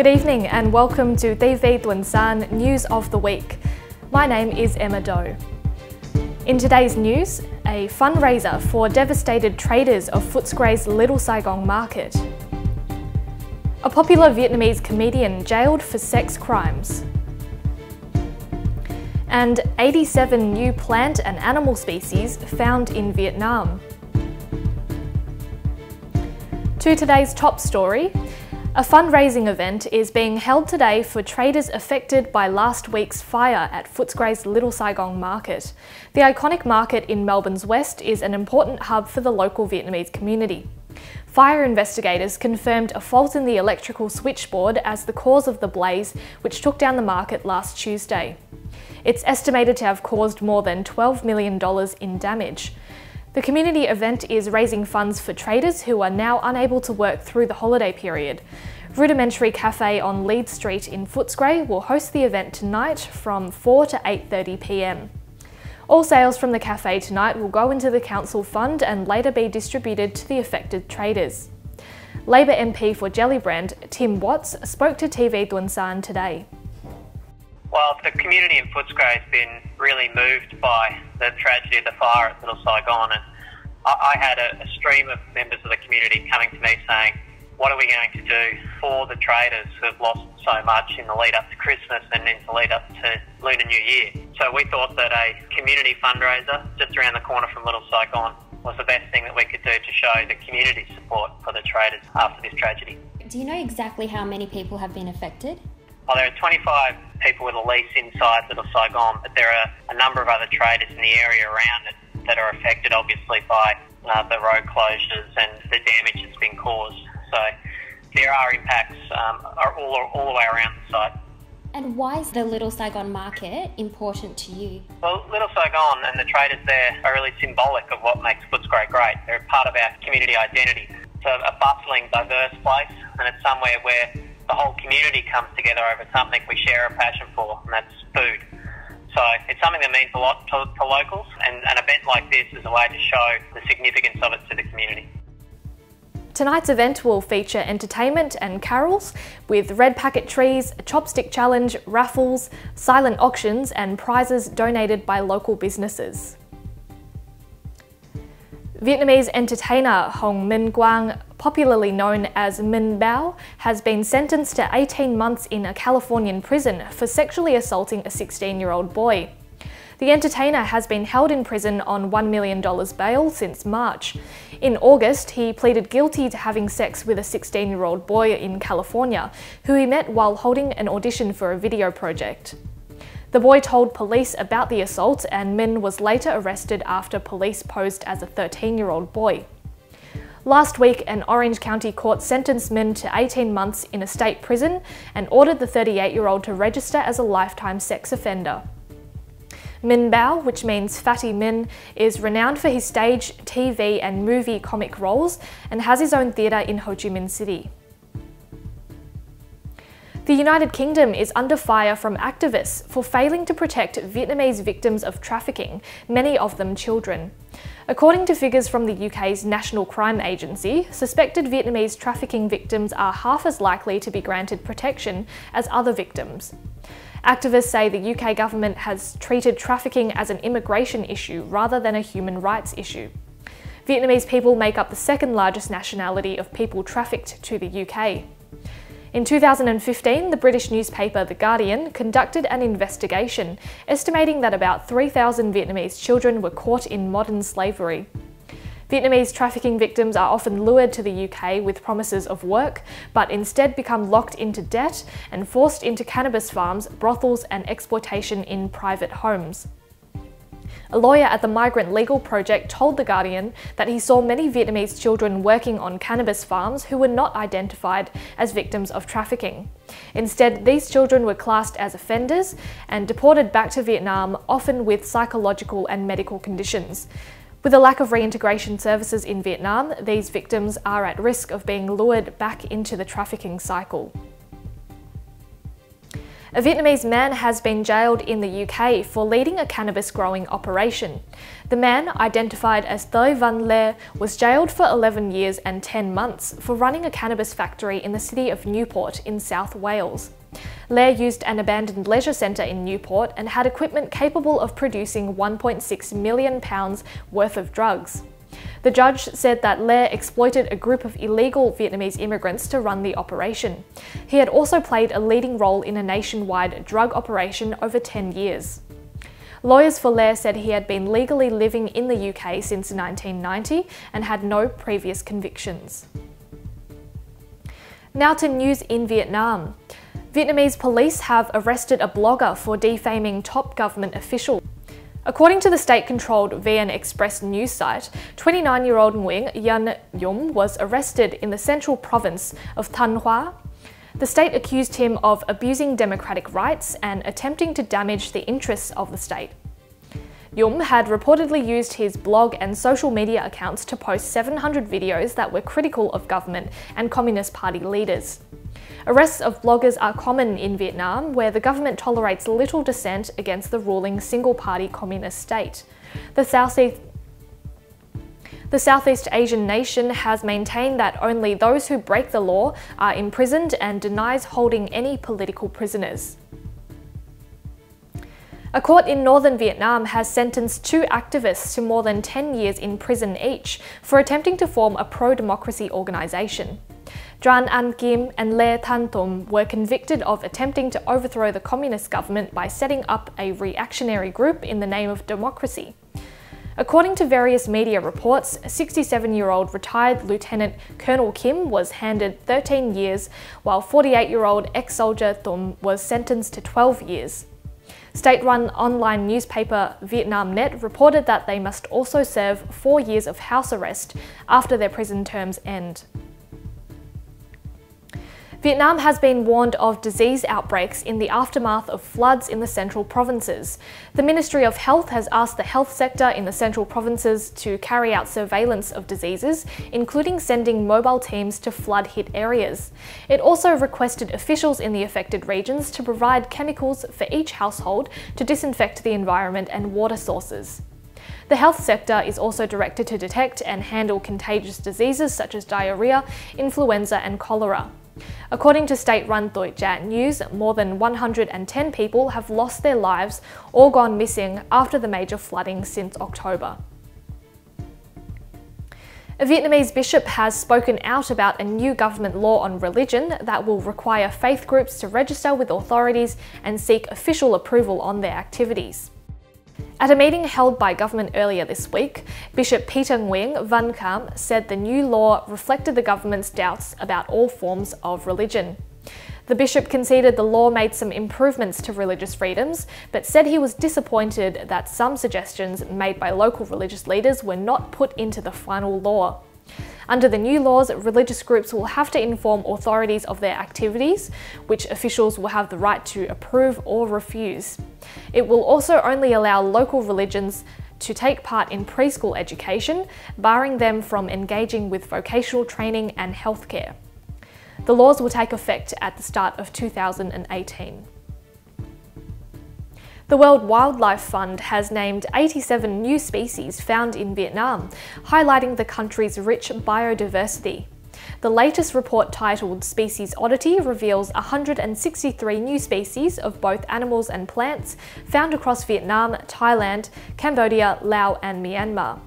Good evening and welcome to TiVi Tuần-san News of the Week. My name is Emma Doe. In today's news, a fundraiser for devastated traders of Footscray's Little Saigon market. A popular Vietnamese comedian jailed for sex crimes. And 87 new plant and animal species found in Vietnam. To today's top story, a fundraising event is being held today for traders affected by last week's fire at Footscray's Little Saigon market. The iconic market in Melbourne's west is an important hub for the local Vietnamese community. Fire investigators confirmed a fault in the electrical switchboard as the cause of the blaze, which took down the market last Tuesday. It's estimated to have caused more than $12 million in damage. The community event is raising funds for traders who are now unable to work through the holiday period. Rudimentary Cafe on Leeds Street in Footscray will host the event tonight from 4 to 8:30 p.m. All sales from the cafe tonight will go into the council fund and later be distributed to the affected traders. Labor MP for Gellibrand, Tim Watts, spoke to TiVi Tuần-san today. Well, the community in Footscray has been really moved by the tragedy of the fire at Little Saigon, and I had a stream of members of the community coming to me saying, what are we going to do for the traders who have lost so much in the lead up to Christmas and in the lead up to Lunar New Year? So we thought that a community fundraiser just around the corner from Little Saigon was the best thing that we could do to show the community support for the traders after this tragedy. Do you know exactly how many people have been affected? Well, there are 25 people with a lease inside Little Saigon, but there are a number of other traders in the area around it that are affected obviously by the road closures and the damage that's been caused. So there are impacts all the way around the site. And why is the Little Saigon market important to you? Well, Little Saigon and the traders there are really symbolic of what makes Footscray great. They're part of our community identity. It's a bustling, diverse place, and it's somewhere where the whole community comes together over something we share a passion for, and that's food. So it's something that means a lot to locals, and an event like this is a way to show the significance of it to the community. Tonight's event will feature entertainment and carols with red packet trees, a chopstick challenge, raffles, silent auctions and prizes donated by local businesses. Vietnamese entertainer Hồng Minh Quang, popularly known as Minh Bao, has been sentenced to 18 months in a Californian prison for sexually assaulting a 16-year-old boy. The entertainer has been held in prison on $1 million bail since March. In August, he pleaded guilty to having sex with a 16-year-old boy in California, who he met while holding an audition for a video project. The boy told police about the assault, and Minh was later arrested after police posed as a 13-year-old boy. Last week, an Orange County court sentenced Minh to 18 months in a state prison and ordered the 38-year-old to register as a lifetime sex offender. Minh Bao, which means Fatty Minh, is renowned for his stage, TV and movie comic roles and has his own theatre in Ho Chi Minh City. The United Kingdom is under fire from activists for failing to protect Vietnamese victims of trafficking, many of them children. According to figures from the UK's National Crime Agency, suspected Vietnamese trafficking victims are half as likely to be granted protection as other victims. Activists say the UK government has treated trafficking as an immigration issue rather than a human rights issue. Vietnamese people make up the second largest nationality of people trafficked to the UK. In 2015, the British newspaper The Guardian conducted an investigation, estimating that about 3,000 Vietnamese children were caught in modern slavery. Vietnamese trafficking victims are often lured to the UK with promises of work, but instead become locked into debt and forced into cannabis farms, brothels and exploitation in private homes. A lawyer at the Migrant Legal Project told The Guardian that he saw many Vietnamese children working on cannabis farms who were not identified as victims of trafficking. Instead, these children were classed as offenders and deported back to Vietnam, often with psychological and medical conditions. With a lack of reintegration services in Vietnam, these victims are at risk of being lured back into the trafficking cycle. A Vietnamese man has been jailed in the UK for leading a cannabis growing operation. The man, identified as Toi Van Le, was jailed for 11 years and 10 months for running a cannabis factory in the city of Newport in South Wales. Le used an abandoned leisure centre in Newport and had equipment capable of producing £1.6 million worth of drugs. The judge said that Le exploited a group of illegal Vietnamese immigrants to run the operation. He had also played a leading role in a nationwide drug operation over 10 years. Lawyers for Le said he had been legally living in the UK since 1990 and had no previous convictions. Now to news in Vietnam. Vietnamese police have arrested a blogger for defaming top government officials. According to the state-controlled VN Express news site, 29-year-old Nguyen Yan Yum was arrested in the central province of Thanh Hóa. The state accused him of abusing democratic rights and attempting to damage the interests of the state. Yum had reportedly used his blog and social media accounts to post 700 videos that were critical of government and Communist Party leaders. Arrests of bloggers are common in Vietnam, where the government tolerates little dissent against the ruling single-party communist state. The Southeast Asian nation has maintained that only those who break the law are imprisoned and denies holding any political prisoners. A court in northern Vietnam has sentenced 2 activists to more than 10 years in prison each for attempting to form a pro-democracy organisation. Tran An Kim and Le Thanh Tum were convicted of attempting to overthrow the communist government by setting up a reactionary group in the name of democracy. According to various media reports, 67-year-old retired Lieutenant Colonel Kim was handed 13 years, while 48-year-old ex-soldier Tum was sentenced to 12 years. State-run online newspaper Vietnam Net reported that they must also serve 4 years of house arrest after their prison terms end. Vietnam has been warned of disease outbreaks in the aftermath of floods in the central provinces. The Ministry of Health has asked the health sector in the central provinces to carry out surveillance of diseases, including sending mobile teams to flood-hit areas. It also requested officials in the affected regions to provide chemicals for each household to disinfect the environment and water sources. The health sector is also directed to detect and handle contagious diseases such as diarrhea, influenza and cholera. According to state-run Toi Chat News, more than 110 people have lost their lives or gone missing after the major flooding since October. A Vietnamese bishop has spoken out about a new government law on religion that will require faith groups to register with authorities and seek official approval on their activities. At a meeting held by government earlier this week, Bishop Peter Nguyen Van Cam said the new law reflected the government's doubts about all forms of religion. The bishop conceded the law made some improvements to religious freedoms, but said he was disappointed that some suggestions made by local religious leaders were not put into the final law. Under the new laws, religious groups will have to inform authorities of their activities, which officials will have the right to approve or refuse. It will also only allow local religions to take part in preschool education, barring them from engaging with vocational training and healthcare. The laws will take effect at the start of 2018. The World Wildlife Fund has named 87 new species found in Vietnam, highlighting the country's rich biodiversity. The latest report, titled Species Oddity, reveals 163 new species of both animals and plants found across Vietnam, Thailand, Cambodia, Laos and Myanmar.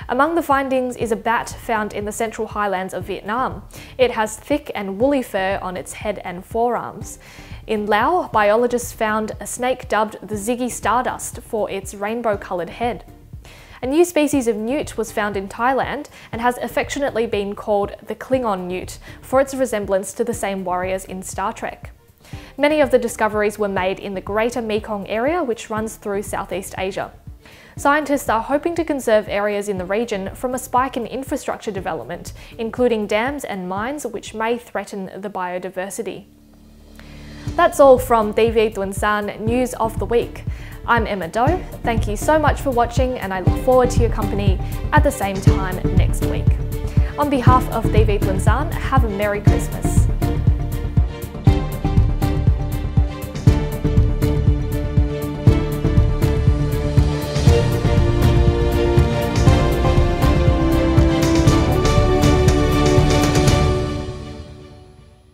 Among the findings is a bat found in the central highlands of Vietnam. It has thick and woolly fur on its head and forearms. In Laos, biologists found a snake dubbed the Ziggy Stardust for its rainbow-coloured head. A new species of newt was found in Thailand and has affectionately been called the Klingon newt for its resemblance to the same warriors in Star Trek. Many of the discoveries were made in the Greater Mekong area, which runs through Southeast Asia. Scientists are hoping to conserve areas in the region from a spike in infrastructure development, including dams and mines, which may threaten the biodiversity. That's all from TiVi Tuần-san News of the Week. I'm Emma Doe. Thank you so much for watching, and I look forward to your company at the same time next week. On behalf of TiVi Tuần-san, have a Merry Christmas.